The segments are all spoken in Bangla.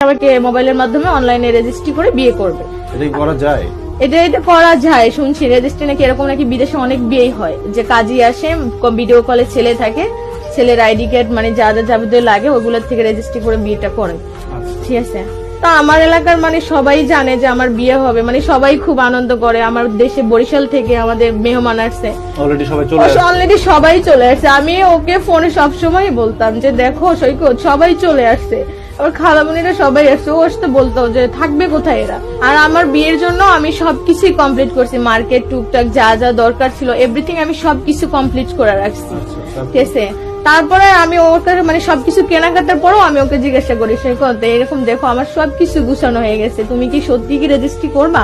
আমাকে মোবাইলের মাধ্যমে অনলাইনে রেজিস্ট্রি করে বিয়ে করবে। এটা করা যায়? এটা করা যায় শুনছি, রেজিস্ট্রি নাকি এরকম নাকি বিদেশে অনেক বিয়ে হয়, যে কাজী আসে ভিডিও কলে ছেলে থাকে, ছেলের আইডি কার্ড মানে যা যা যাবতীয় লাগে ওগুলোর থেকে রেজিস্ট্রি করে বিয়েটা করে। ঠিক আছে, তো আমার এলাকার মানে সবাই জানে যে আমার বিয়ে হবে, মানে সবাই খুব আনন্দ করে। আমার দেশে বরিশাল থেকে আমাদের মেহমান আসছে, অলরেডি সবাই চলে আসছে। আমি ওকে ফোনে সবসময় বলতাম যে দেখো সৈকত সবাই চলে আসছে, আমার খালামণিরা সবাই আসছে। ও আসতে বলতো যে থাকবে কোথায় এরা। আর আমার বিয়ের জন্য আমি সবকিছুই কমপ্লিট করছি, মার্কেট টুকটাক যা যা দরকার ছিল এভরিথিং আমি সবকিছু কমপ্লিট করে রাখছি। ঠিক আছে, তারপরে আমি ওকে মানে সবকিছু কেনাকাটার পরেও আমি ওকে জিজ্ঞাসা করি সৈকত এরকম দেখো আমার সবকিছু গুছানো হয়ে গেছে, তুমি কি সত্যি কি রেজিস্ট্রি করবা?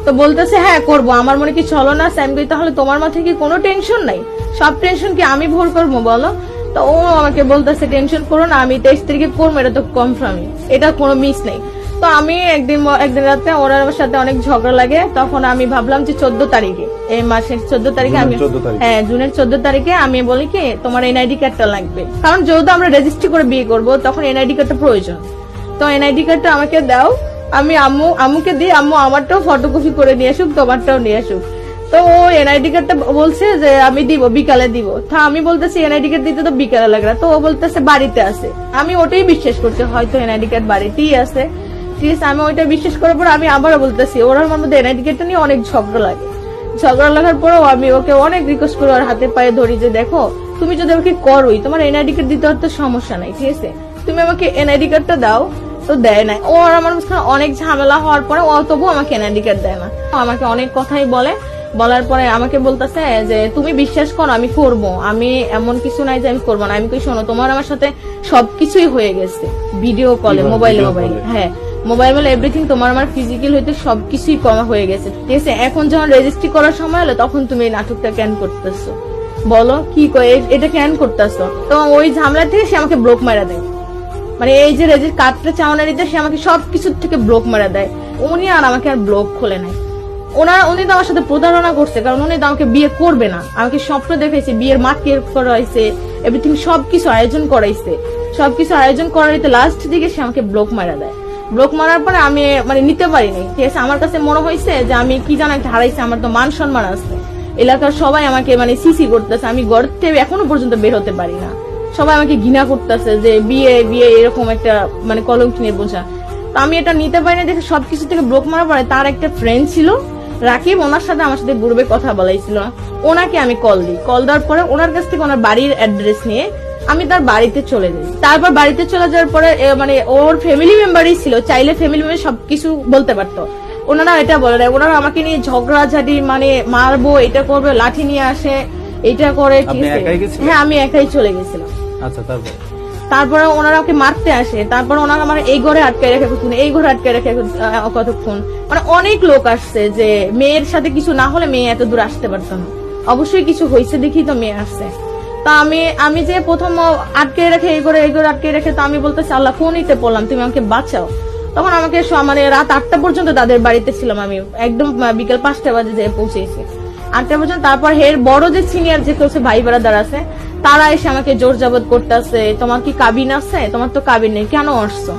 তো বলতেছে হ্যাঁ করবো, আমার মনে কি চলো না। তাহলে তোমার মাথায় কি কোনো টেনশন নাই? সব টেনশন কি আমি ভোর করবো বলো? তো ও আমাকে বলতেছে টেনশন করো না, আমি 23 তারিখে করবো, এটা তো কনফার্মই, এটা কোনো মিস নেই। তো আমি একদিন রাতে ওরা আমার সাথে অনেক ঝগড়া লাগে, তখন আমি ভাবলাম যে 14 তারিখে এই মাসের 14 তারিখে আমি হ্যাঁ জুনের 14 তারিখে আমি বলি কি তোমার এনআইডি কার্ডটা লাগবে, কারণ যেহেতু আমরা রেজিস্ট্রি করে বিয়ে করব তখন এনআইডি কার্ডটা প্রয়োজন। তো এনআইডি কার্ডটা আমাকে দাও, আমি আম্মুকে দিই, আম্মু আমারটাও ফটোকপি করে নিয়ে আসুক, তোমারটাও নিয়ে আসুক। তো ও এনআইডি কার্ডটা বলছে যে আমি দিব, বিকালে দিব। তা আমি বলতেছি এনআইডি কার্ড দিতে তো বিকালে লাগে না, তো ও বলতেছে বাড়িতে আছে। আমি ওটাই বিশ্বাস করছি, হয়তো এনআইডি কার্ড বাড়িতেই আছে। ঠিক আছে, আমি ওইটা বিশ্বাস করার পর আমি আবারও বলতেছি, ওরা আমার মধ্যে এনআইডি কার্ডটা নিয়ে অনেক ঝগড়া লাগে। ঝগড়া লাগার পরেও আমি ওকে অনেক রিকোয়েস্ট করে ওর হাতে পায়ে ধরি যে দেখো তুমি যদি আমাকে করোই তোমার এনআইডি কার্ড দিতে তো সমস্যা নাই, ঠিক আছে তুমি আমাকে এনআইডি কার্ডটা দাও। তো দেয় না ও, আর আমার মাঝখানে অনেক ঝামেলা হওয়ার পরে ও তবু আমাকে এনআইডি কার্ড দেয় না। আমাকে অনেক কথাই বলার পরে আমাকে বলতেছে যে তুমি বিশ্বাস করো আমি করব, আমি এমন কিছু নাই যে আমি করবো না। আমি কই শোনো তোমার আমার সাথে সবকিছুই হয়ে গেছে ভিডিও কলে, মোবাইলে হ্যাঁ মোবাইল এভরিথিং, তোমার আমার ফিজিক্যাল হইতে সবকিছুই কমা হয়ে গেছে। ঠিক আছে, এখন যখন রেজিস্ট্রি করার সময় হলো তখন তুমি এই নাটকটা কেন করতেছো বলো, কি এটা কেন করতেছো? তো ওই ঝামেলা থেকে সে আমাকে ব্লক মারা দেয়, মানে এই যে রেজিস্ট্রি কার্ডটা চাওয়ানোর দিতে সে আমাকে সবকিছুর থেকে ব্লক মারা দেয়। উনি আর আমাকে আর ব্লক খোলে নাই। উনি তো আমার সাথে প্রতারণা করছে, কারণ উনি তো আমাকে বিয়ে করবে না, আমাকে স্বপ্ন দেখাইছে, বিয়ের মাঠ করাইছে, এভরিথিং সবকিছু আয়োজন করাইছে, সবকিছু আয়োজন করাইতে লাস্ট দিকে সে আমাকে ব্লক মারা দেয়। ব্লক মারার পরে আমি মানে নিতে পারিনি। ঠিক আছে, আমার কাছে মনে হয়েছে যে আমি কি জানা একটা হারাইছে, আমার তো মান সম্মান আছে, এলাকার সবাই আমাকে মানে সিসি করতেছে, আমি ঘর থেকে এখনো পর্যন্ত বের হতে পারি না, সবাই আমাকে ঘৃণা করতেছে যে বিয়ে বিয়ে এরকম একটা মানে কলঙ্ক নিয়ে বোঝা। তো আমি এটা নিতে পারিনি দেখে সবকিছু থেকে ব্লক মারার পরে তার একটা ফ্রেন্ড ছিল রাকিব, ওনার সাথে আমার সাথে পূর্বে কথা বলাইছিল, ওনাকে আমি কল দিই। কল দেওয়ার পরে ওনার কাছ থেকে ওনার বাড়ির অ্যাড্রেস নিয়ে আমি তার বাড়িতে চলে যাই। তারপর বাড়িতে চলে যাওয়ার পরে মানে ওর ফ্যামিলি মেম্বারই ছিল, চাইলে ফ্যামিলি মেম্বার সবকিছু বলতে পারতো, ওনারা এটা বলে না। ওনারা আমাকে নিয়ে ঝগড়াঝাটি, মানে মারবো, এটা করবে, লাঠি নিয়ে আসে, এটা করে। হ্যাঁ আমি একাই চলে গেছিলাম। আচ্ছা, তারপরে ওনারা ওকে মারতে আসে, তারপরে ওনারা আমার এই ঘরে আটকে রেখে কতক্ষণ, এই ঘরে আটকে রেখে কতক্ষণ, মানে অনেক লোক আসছে যে মেয়ের সাথে কিছু না হলে মেয়ে এত দূর আসতে পারতো না, অবশ্যই কিছু হয়েছে দেখি তো মেয়ে আসছে। তা আমি যে প্রথম আটকে রেখে এই ঘরে আটকে রেখে, তো আমি বলতেছি আল্লাহ ফোন নিতে পড়লাম, তুমি আমাকে বাঁচাও। তখন আমাকে মানে রাত 8টা পর্যন্ত তাদের বাড়িতে ছিলাম, আমি একদম বিকেল 5টা বাজে যে পৌঁছেছি 8টা পর্যন্ত। তারপর এর বড় যে সিনিয়র যে কেউ ভাই বারাদার আছে তারা এসে আমাকে জোর জবত করতেছে, তোমার কি কাবিন আছে? তোমার তো কাবিন নেই, কেন আসছো?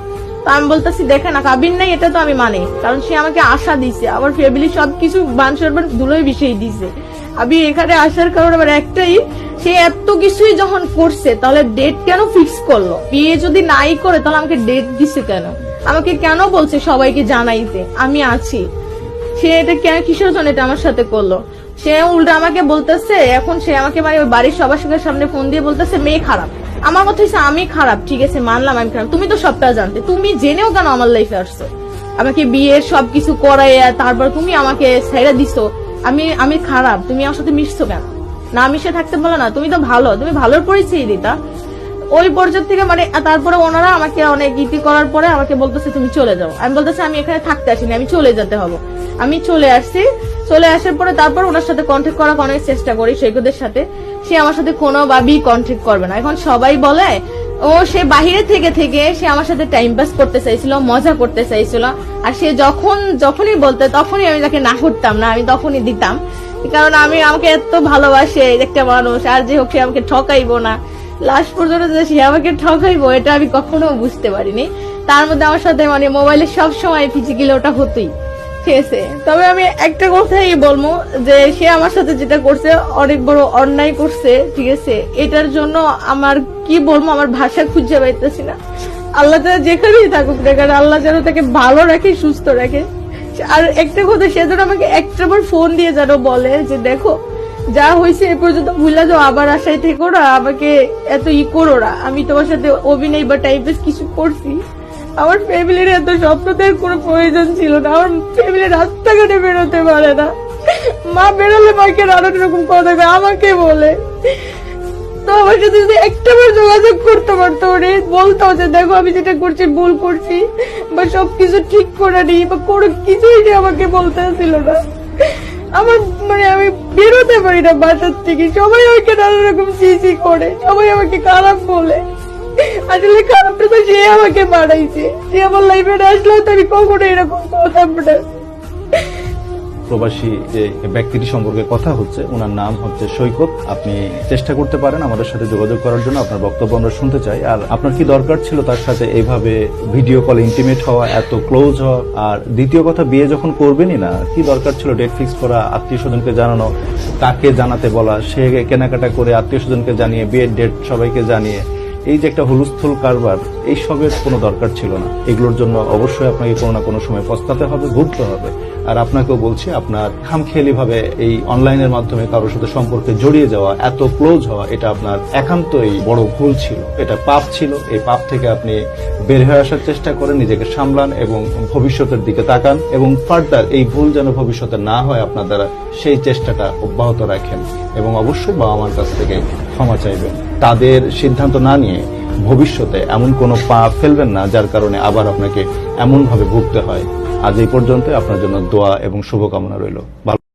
তো আমি বলতেছি দেখে না কাবিন নেই, এটা তো আমি মানি, কারণ সে আমাকে আশা দিছে, আমার ফ্যামিলি সবকিছু বানসরবান ধুলোই বিষয় দিছে। আমি এখানে আসার কারণ আমার একটাই, সে এত কিছুই যখন করছে তাহলে ডেট কেন ফিক্স করলো? বিয়ে যদি নাই করে তাহলে আমাকে ডেট দিছে কেন? আমাকে কেন বলছে সবাইকে জানাইতে আমি আছি? সে এটা কেন, কিসের জন্য এটা আমার সাথে করলো? সে উল্টা আমাকে বলতেছে, এখন সে আমাকে মানে ওই বাড়ির সবার সামনে ফোন দিয়ে বলতেছে মেয়ে খারাপ। আমার কথা হচ্ছে আমি খারাপ, ঠিক আছে মানলাম আমি খারাপ, তুমি তো সবটা জানতে, তুমি জেনেও কেন আমার লাইফে আসছো? আমাকে বিয়ের সবকিছু করাইয়া তারপর তুমি আমাকে ছেড়ে দিছো, আমি খারাপ, তুমি আমার সাথে মিশছো কেন? না মিশে থাকতে বলো না, তুমি তো ভালো, তুমি ভালোর পরিচয় দিতা। ওই পর্যায়ে থেকে মানে তারপরে ওনারা আমাকে অনেক ইতি করার পরে আমাকে বলতেছে তুমি চলে যাও। আমি বলতেছি আমি এখানে থাকতে আসিনি, আমি চলে যেতে হবে। আমি চলে আসছি, চলে আসার পরে তারপর ওনার সাথে কন্ট্যাক্ট করার অনেক চেষ্টা করি সৈকতের সাথে, সে আমার সাথে কোনোভাবেই কন্ট্যাক্ট করবে না। এখন সবাই বলে ও সে বাহিরে থেকে সে আমার সাথে টাইম পাস করতে চাইছিল, মজা করতে চাইছিল, আর সে যখনই বলতে তখনই আমি তাকে না করতাম না, আমি তখনই দিতাম, কারণ আমাকে এত ভালোবাসে একটা মানুষ, আর যে হোক সে আমাকে ঠকাইবো না, লাস্ট পর্যন্ত যে সে আমাকে ঠকাইবো এটা আমি কখনো বুঝতে পারিনি। তার মধ্যে আমার সাথে মানে মোবাইলে সব সময় ফিজিক্যালি ওটা হতোই, ঠিক আছে। তবে আমি একটা কথাই বলবো যে সে আমার সাথে যেটা করছে অনেক বড় অন্যায় করছে, ঠিক আছে। এটার জন্য আমার কি বলবো, আমার ভাষা খুঁজে পাইতেছি না। আল্লাহ তাআলা যেখানেই থাকুক না কেন, আল্লাহ যেন তাকে ভালো রাখে, সুস্থ রাখে। আর একটা কথা, সে যেন আমাকে একটাবার ফোন দিয়ে যেন বলে যে দেখো যা হয়েছে এ পর্যন্ত ভুলে যাও, আবার আশায় থেকো না, আমাকে এত করো না। আমি তোমার সাথে অভিনয় বা টাইপের কিছু করছি, আমার ফ্যামিলির এত স্বপ্নদের কোনো প্রয়োজন ছিল না। আমার ফ্যামিলি রাস্তাঘাটে বেরোতে পারে না, মা বেরোলে মাকে নানান রকম কথা কয়, আমাকে বলে। তো আমার সাথে যদি একটাবার যোগাযোগ করতে পারতো, ওরে বলতো যে দেখো আমি যেটা করছি ভুল করছি, বা সবকিছু ঠিক করে নি, বা কোনো কিছুই আমাকে বলতে ছিল না। আমার মানে আমি বেরোতে পারি না বাসার থেকে, সবাই আমাকে নানা রকম চিঠি করে, সবাই আমাকে খারাপ বলে। আসলে খারাপটা তো সে আমাকে বাড়াইছে, সে আমার লাইফে আসলেও তো আমি কখনো এরকম কথা না। প্রবাসী যে ব্যক্তিটি সম্পর্কে কথা হচ্ছে, ওনার নাম হচ্ছে সৈকত। আপনি চেষ্টা করতে পারেন আমাদের সাথে যোগাযোগ করার জন্য, আপনার বক্তব্য আমরা শুনতে চাই। আর আপনার কি দরকার ছিল তার সাথে এইভাবে ভিডিও কল ইন্টিমেট হওয়া, এত ক্লোজ হওয়া? আর দ্বিতীয় কথা, বিয়ে যখন করবেনই না, কি দরকার ছিল ডেট ফিক্স করা, আত্মীয় স্বজনকে জানানো, তাকে জানাতে বলা, সে কেনাকাটা করে আত্মীয় স্বজনকে জানিয়ে, বিয়ের ডেট সবাইকে জানিয়ে, এই যে একটা হুলস্থুল কারবার, এই সবের কোনো দরকার ছিল না। এগুলোর জন্য অবশ্যই আপনাকে কোনো না কোনো সময় পস্তাতে হবে, ভুগতে হবে। আর আপনাকেও বলছি, আপনার খামখেয়ালি ভাবে এই অনলাইনের মাধ্যমে কারোর সাথে সম্পর্কে জড়িয়ে যাওয়া, এত ক্লোজ হওয়া, এটা আপনার একান্তই বড় ভুল ছিল, এটা পাপ ছিল। এই পাপ থেকে আপনি বের হয়ে আসার চেষ্টা করেন, নিজেকে সামলান এবং ভবিষ্যতের দিকে তাকান, এবং ফার্দার এই ভুল যেন ভবিষ্যতে না হয় আপনার দ্বারা, সেই চেষ্টাটা অব্যাহত রাখেন। এবং অবশ্যই বাবা মার কাছ থেকে ক্ষমা চাইবেন। তাদের সিদ্ধান্ত না নিয়ে ভবিষ্যতে এমন কোনো পা ফেলবেন না যার কারণে আবার আপনাকে এমন ভাবে ভুগতে হয়। আজ এই পর্যন্ত, আপনার জন্য দোয়া এবং শুভকামনা রইল।